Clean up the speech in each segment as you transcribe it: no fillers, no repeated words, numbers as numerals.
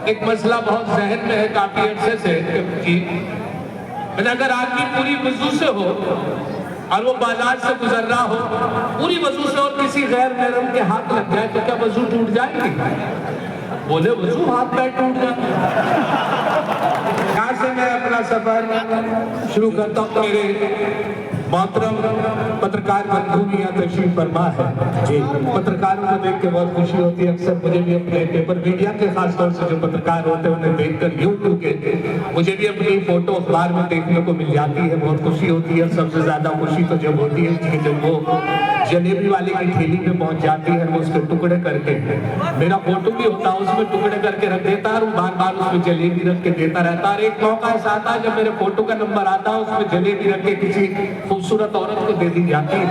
एक मसला बहुत जहन में है काफी अरसे से कि अगर आदमी पूरी वजू से हो और वो बाजार से गुजर रहा हो पूरी वजू से और किसी गैर महरम के हाथ लग जाए तो क्या वजू टूट जाएगी? बोले वजू हाथ पैर टूट जाए। यहाँ से मैं अपना सफर शुरू करता हूँ। मेरे मोहतरम पत्रकार बंधु मियां तशरीफ फरमा है जी। पत्रकारों को देख के बहुत खुशी होती है। अक्सर मुझे भी अपने पेपर मीडिया के खासतौर से जो पत्रकार होते हैं उन्हें देखकर यूट्यूब के मुझे भी अपनी फोटो अखबार में देखने को मिल जाती है, बहुत खुशी होती है। सबसे ज्यादा खुशी तो जब होती है कि जब वो जलेबी वाले की ठेली पे पहुंच जाती है, वो उसके टुकड़े करके मेरा फोटो भी होता है उसमें टुकड़े करके रख देता है और बार बार उसमें जलेबी रख के देता रहता है। एक मौका ऐसा आता है जब मेरे फोटो का नंबर आता है उसमें जलेबी रख के किसी खूबसूरत औरत को दे दी जाती है।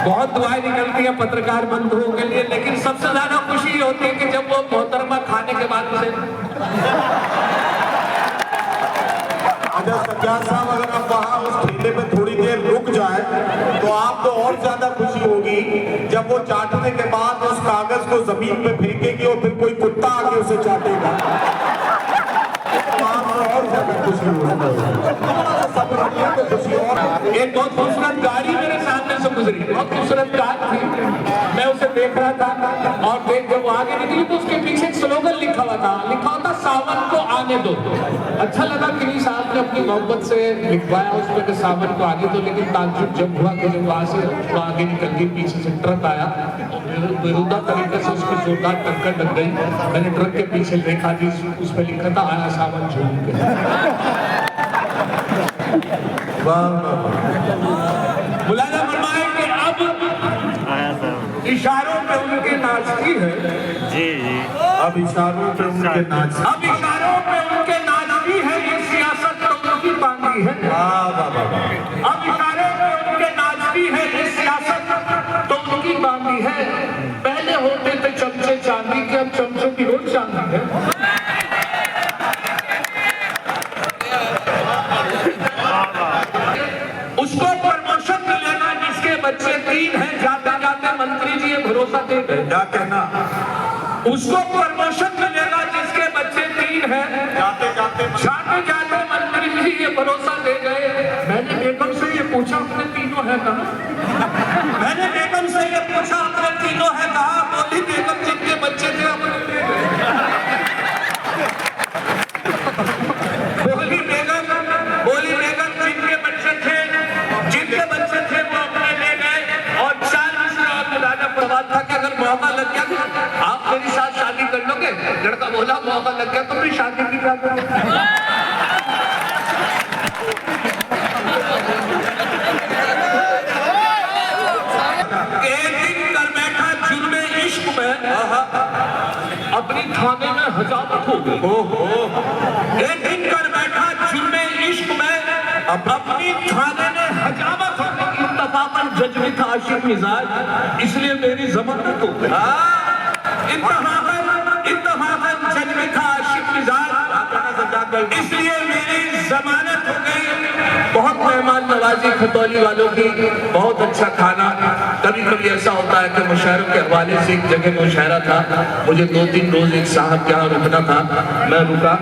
बहुत दुआएं निकलती है पत्रकार बंधुओं के लिए, लेकिन सबसे ज्यादा खुशी होती है कि जब वो मोहतरमा खाने के बाद से सज्जाद साहब अगर आप वहाँ उस ठेले पे थोड़ी देर रुक जाए तो आपको और ज्यादा खुशी होगी जब वो चाटने के बाद उस कागज को जमीन पे फेंकेगी और फिर कोई कुत्ता आके उसे चाटेगा। और ज्यादा खुशी होगी। एक बहुत खूबसूरत गाड़ी मेरे सामने से गुजरी, बहुत खूबसूरत कार थी। मैं उसे देख रहा था और देख जब वो आगे निकली तो उसके पीछे एक स्लोगन लिखा हुआ था सावन को आने दो। अच्छा लगा कि साहब ने अपनी मोहब्बत से लिखवाया उसमें कि सावन को आगे दो, लेकिन ताज्जुब जब हुआ कि जब वहां से थोड़ा आगे निकल गई पीछे से ट्रक आया और बेरुदा तरीके से उसको जोरदार टक्कर लग गई। मैंने ट्रक के पीछे देखा जी उस पर लिखा था आया सावन झूम के। मुलाजा फरमाए कि अब इशारों पे उनके नाचती है जी जी। अब इशारों पे उनके नाचती है ये सियासत तो उनकी बांधी है। अब इशारों पे उनके नाचती है ये सियासत तो उनकी बांधी है। पहले होते थे चमचे चांदी के, अब चमचों की रोज चांदी है। उसको प्रमोशन मिलेगा जिसके बच्चे 3 हैं, जाते जाते मंत्री जी ये भरोसा दे गए। क्या कहना? उसको प्रमोशन मिलेगा जिसके बच्चे 3 हैं, जाते जाते मंत्री जी ये भरोसा दे गए। मैंने बेगम से ये पूछा अपने तीनों है कहा? मैंने बेगम से ये पूछा अपने तीनों है कहा? बोली बेगम जिनके बच्चे थे अपने दे गए। बोली बेगम जिनके बच्चे थे वो अपने ले गए। और 4 मुलाजा फरमाया था कि अगर मौका लग गया आप मेरी साथ शादी कर लोगे? लड़का बोला मौका लग गया तो मेरी शादी की क्या करोगे? एक दिन कर बैठा जुर्मे इश्क में अपनी थाने में हजामत हो गई। एक दिन कर बैठा जुर्मे इश्क में अपनी थाने में हजामत हो गई। इत्तफाकन जज भी था आशिक मिजाज, इसलिए मेरी जमानत हो गई। इत्तफाकन जज भी था आशिक मिजाज, इसलिए मेरी जमानत हो गई। बहुत मेहमान नवाजी खतौली वालों की, बहुत अच्छा खाना। कभी कभी ऐसा होता है कि मुशायरों के हवाले से एक जगह मुशायरा था, मुझे 2-3 रोज एक साहब के यहाँ रुकना था। मैं रुका,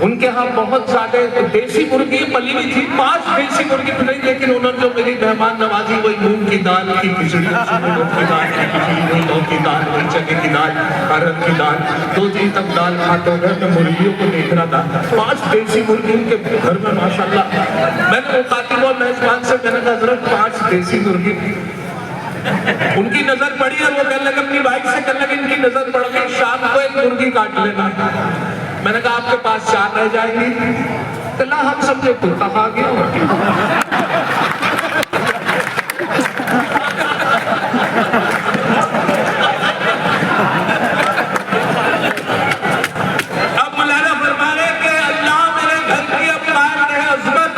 उनके यहाँ बहुत ज्यादा देसी मुर्गी पली हुई थी, 5 देसी मुर्गी तो नहीं, लेकिन उन्होंने जो मेरी मेहमान नवाजी वही मूंग की दाल की खिचड़ी, की दाल की खिचड़ी, वही लौकी की दाल, वही चने की दाल, अरहर की दाल। 2 दिन तक दाल खाते हुए मैं मुर्गियों को देख रहा था। 5 देसी मुर्गी उनके घर में माशाल्लाह। मैंने वो खातिब और मेजबान से मैंने कहा जरा 5 देसी मुर्गी। उनकी नजर पड़ी है, वो कहने लगे अपनी बाइक से कहने लगे इनकी नजर पड़ गई, शाम को एक मुर्गी काट लेना। मैंने कहा आपके पास 4 रह जाएंगी? तो हम सबने कुत्ता खा गया। अब मुलाजा फरमा रहे कि अल्लाह मेरे घर की अब कायम रहे अज़मत,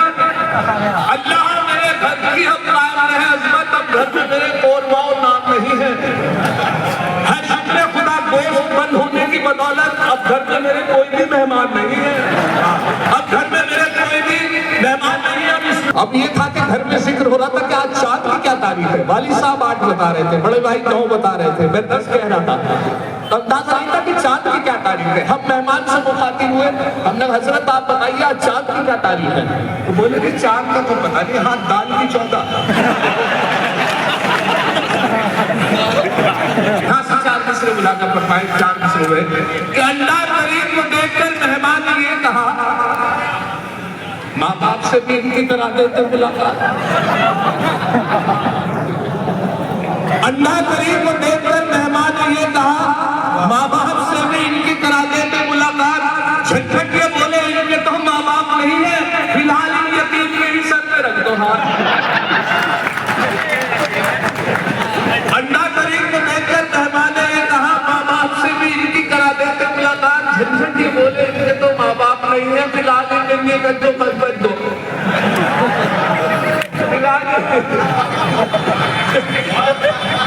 अल्लाह मेरे घर की अब कायम रहे अज़मत। अब घर में मेरे कोरवाओ नाम नहीं है, हर शुक्र खुदा गोश्त बंद होने की बदौलत अब घर में मेरे कोई भी मेहमान नहीं है। अब घर में मेरे कोई भी मेहमान नहीं है। अब ये था कि घर में जिक्र हो रहा था कि आज चांद की क्या तारीख है। वाली साहब 8 बता रहे थे, बड़े भाई 9 बता रहे थे, मैं 10 कह रहा था। तो अंदाजा नहीं था कि चांद की क्या तारीफ है। हम मेहमान से मुखातिब हुए, हमने कहा हजरत आप बताइए आज चांद की क्या तारीफ है। तो बोले कि चांद का तो पता नहीं, हाँ दाल की 14। हाँ से 4 मिसरे बुलाकर फरमाए, 4 मिसरे हुए कि अंडा करीम को देखकर मेहमान ने ये कहा, माँ बाप से भी इनकी करा देते मुलाकात। अंडा करीम को देखकर मेहमान ने ये कहा, माँ बाप से भी इनकी करा देते मुलाकात। झटझट के बोले इनके तो माँ बाप नहीं है, फिलहाल इन यतीम के ही सर पे रख दो हाथ। अंडा करीम को देखकर मेहमान ने ये कहा, माँ बाप से भी इनकी करा देते मुलाकात। झटझट के बोले इनके तो माँ बाप नहीं है, फिलहाल इनके कर दो, मत बच दो।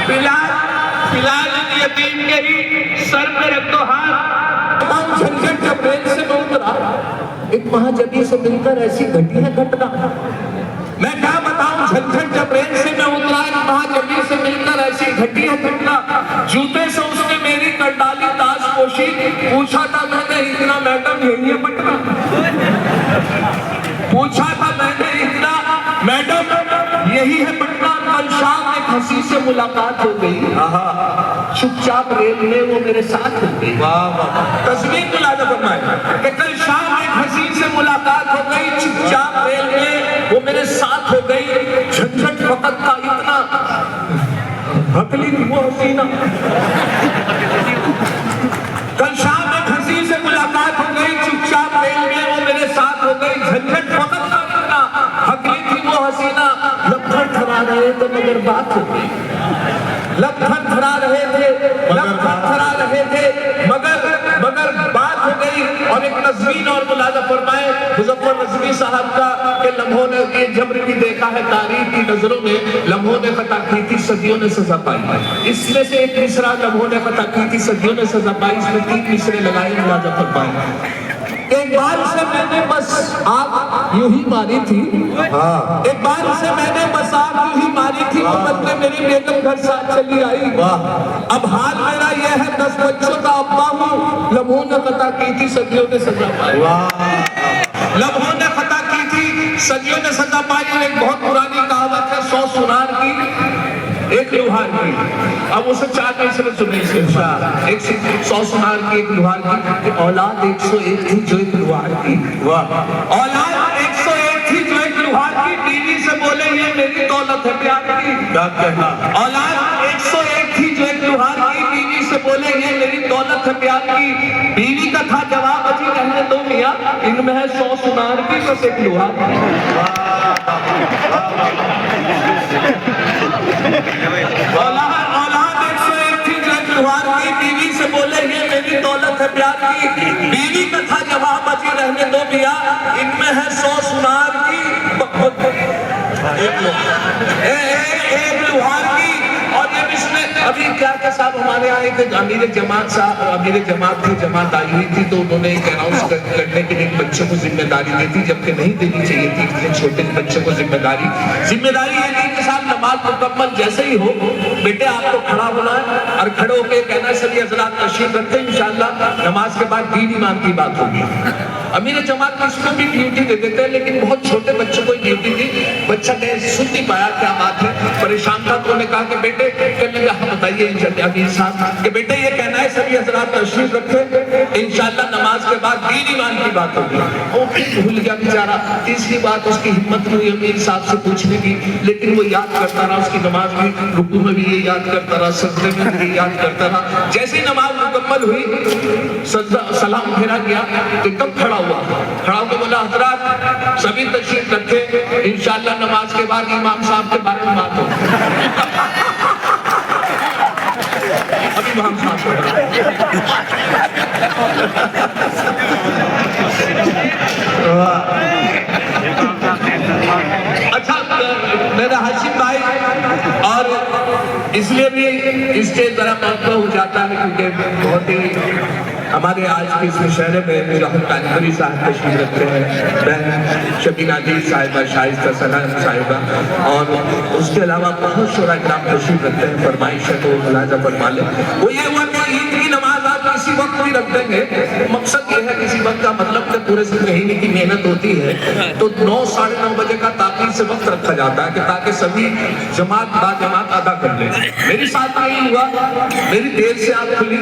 फिलहाल यतीम के ही सर पे रख दो हाथ। झंझट जब रेल से मैं उतरा, एक महाजबी से मिलकर ऐसी घटी है घटना, मैं क्या बताऊं। झंझट जब रेल से मैं उतरा, एक महाजबी से मिलकर ऐसी घटी है घटना। जूते से उसने मेरी कर डाली ताजपोशी, पूछा था मैंने इतना मैडम यही है पटना। पूछा था मैंने इतना मैडम यही है पटना। कल शाम एक हंसी से मुलाकात हो गई, चुपचाप रेल में वो मेरे साथ हो गई। तस्वीर मुलाजा फरमाए कि कल शाम एक हंसी से मुलाकात हो गई, चुपचाप रेल में वो मेरे साथ हो गई। झंझट वक्त का इतना हकली वो हसीना। कल शाम एक हंसी से मुलाकात हो गई, चुपचाप रेल में वो मेरे साथ हो गई। झंझट वक्त का इतना हकली थी वो हसीना। लपथर थरा रहे थे मगर बात हो गई, लपथर थरा रहे थे, लपथर थरा रहे थे मगर बात हो गई। और एक नज़मीन और मुलाजा फरमाए मुज़फ़्फ़र नज़मी साहब का कि लम्हों ने ये जब्र भी देखा है तारीख की नजरों में, लम्हों ने खता की थी सदियों ने सजा पाई। इसमें से एक मिसरा लम्हों ने खता की थी सदियों ने सजा पाई, इसमें 3 मिसरे लगाए मुलाजा फरमाए। एक बार से मैंने बस आग यूं ही मारी थी, एक बार से मैंने बस आग यूं ही मारी थी, मतलब मेरी बेगम घर साथ चली आई। अब हाल मेरा यह है 10 बच्चों का अब्बा हूँ, लम्हों ने खता की थी सदियों ने सजा पाई। लम्हों ने खता की थी सदियों ने सजा पाई। एक बहुत पुरानी कहावत है 100 सुनार की एक लुहार की। अब उसे 4 मिसरे सुने, एक 100 सुनार की एक लुहार की। औलाद 101 थी जो एक लुहार की, औलाद 101 थी जो एक लुहार की। बीवी से बोले ये मेरी दौलत है प्यार की, औलाद 101 थी जो एक लुहार की। बीवी से बोले ये मेरी दौलत है प्यार की। बीवी का था जवाब अजी रहने दो मियां, इनमें है 100 सुनार की बस एक लुहार की। औलाद 101 थी जो एक लुहार की। बीवी से बोले ये मेरी दौलत है प्यार की। बीवी का था जवाब अजी रहने दो मियां, इनमें है 100 सुनार की एक लुहार की। और ये इसमें अभी क्या क्या साहब हमारे यहाँ एक अमीर जमात साहब, अमीर जमात की जमात आई हुई थी, तो उन्होंने एक अनाउंस करने के लिए बच्चों को जिम्मेदारी दी थी, जबकि नहीं देनी चाहिए थी इतने छोटे बच्चों को जिम्मेदारी ये थी कि साहब नमाज मुकम्मल जैसे ही हो बेटे आपको खड़ा होना है और खड़े होकर कहना है सभी हजरात तशरीफ रखते हैं, इंशाअल्लाह नमाज के बाद दीन ईमान की बात होगी। अमीर जमात में इसको भी ड्यूटी दे देते हैं, लेकिन बहुत छोटे बच्चों को ड्यूटी दी। बच्चा सुन नहीं पाया क्या बात है, परेशान था। तो उन्होंने कहा कि बेटे कहने लगा हाँ बताइए अमीर साहब कि बेटे ये कहना है सभी हजरात तशरीफ रखें, इंशाअल्लाह नमाज के बाद दीन ईमान की बात होगी। वो फिर भूल गया बेचारा। तीसरी बात उसकी हिम्मत हुई अमीर साहब से पूछने की, लेकिन वो याद करता रहा, उसकी नमाज में रुकू में भी ये याद करता रहा, सजदे में भी याद करता रहा। जैसे ही नमाज मुकम्मल हुई सलाम फेरा गया तो एकदम खड़ा हुआ, खड़ा होकर बोला हजरात सभी तशरीफ रखे, इंशाअल्लाह नमाज के बाद इमाम साहब के बारे में बात हो। अभी इमाम साहब अच्छा मेरा हाशिम भाई, और इसलिए भी स्टेज जरा महत्व हो जाता है क्योंकि बहुत ही हमारे आज के इस मुशायरे में जो हम कानपुरी साहब तशरीफ रखते हैं, बहन शबीना दी साहिबा, शाइस्ता सलाम साहिबा, और उसके अलावा बहुत शुरा ग्राम तशरीफ रखते हैं। फरमाइश है तो मुलाजा फरमा लें। वो ये हुआ कि ईद की नमाज आप किसी वक्त भी रख देंगे, मकसद ये है किसी वक्त का मतलब कि पूरे महीने की मेहनत होती है तो 9 साढ़े 9 बजे का ताकीद से वक्त रखा जाता है कि ताकि सभी जमात बा जमात अदा कर ले। मेरे साथ यही हुआ, मेरी देर से आँख खुली,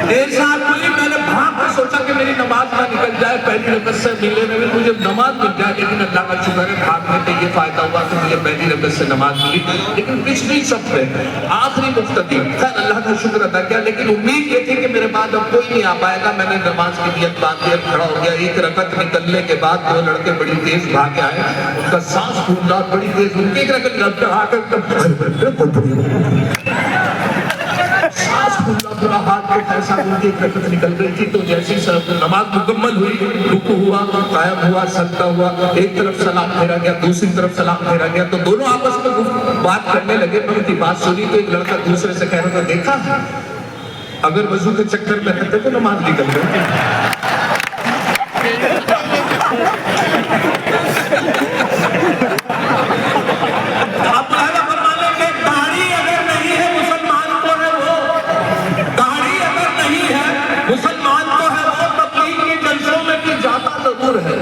देर से आँख खुली, मैंने भाग कर सोचा कि मेरी नमाज ना निकल जाए, पहली रकत से मिले में मुझे नमाज मिल जाए। लेकिन अल्लाह का शुक्र है भागने पे ये फायदा हुआ कि मुझे पहली रकत से नमाज मिली। लेकिन पिछली सब पे आखिरी मुफ्तदी, खैर अल्लाह का शुक्र अदा किया। लेकिन उम्मीद ये थी कि मेरे बाद अब कोई नहीं आ पाएगा। मैंने नमाज की नियत बांध दी, खड़ा हो गया। एक रकत निकलने के बाद 2 लड़के बड़ी तेज भाग आए, उनका सांस फूल रहा बड़ी तेज, उनकी एक रकत सांस फूलना पूरा हाथ पे ऐसा उनकी एक रकत निकल गई थी। तो जैसे ही नमाज मुकम्मल हुई, रुकू हुआ, कायम हुआ, सजदा हुआ, एक तरफ सलाम फेरा गया, दूसरी तरफ सलाम फेरा गया, तो दोनों आपस में बात करने लगे। मैं उनकी बात सुनी तो एक लड़का दूसरे से कह रहा था, देखा अगर वजू के चक्कर में रहते तो नमाज निकल गई। मुसलमान तो है वो, तबलीग के जलसों में भी जाता जरूर है।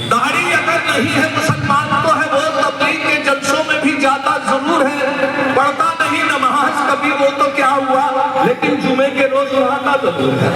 दाढ़ी अगर नहीं है मुसलमान तो है वो, तबलीग के जलसों में भी जाता जरूर है। पढ़ता नहीं नमाज कभी वो तो क्या हुआ, लेकिन जुमे के रोज नहाता जरूर है।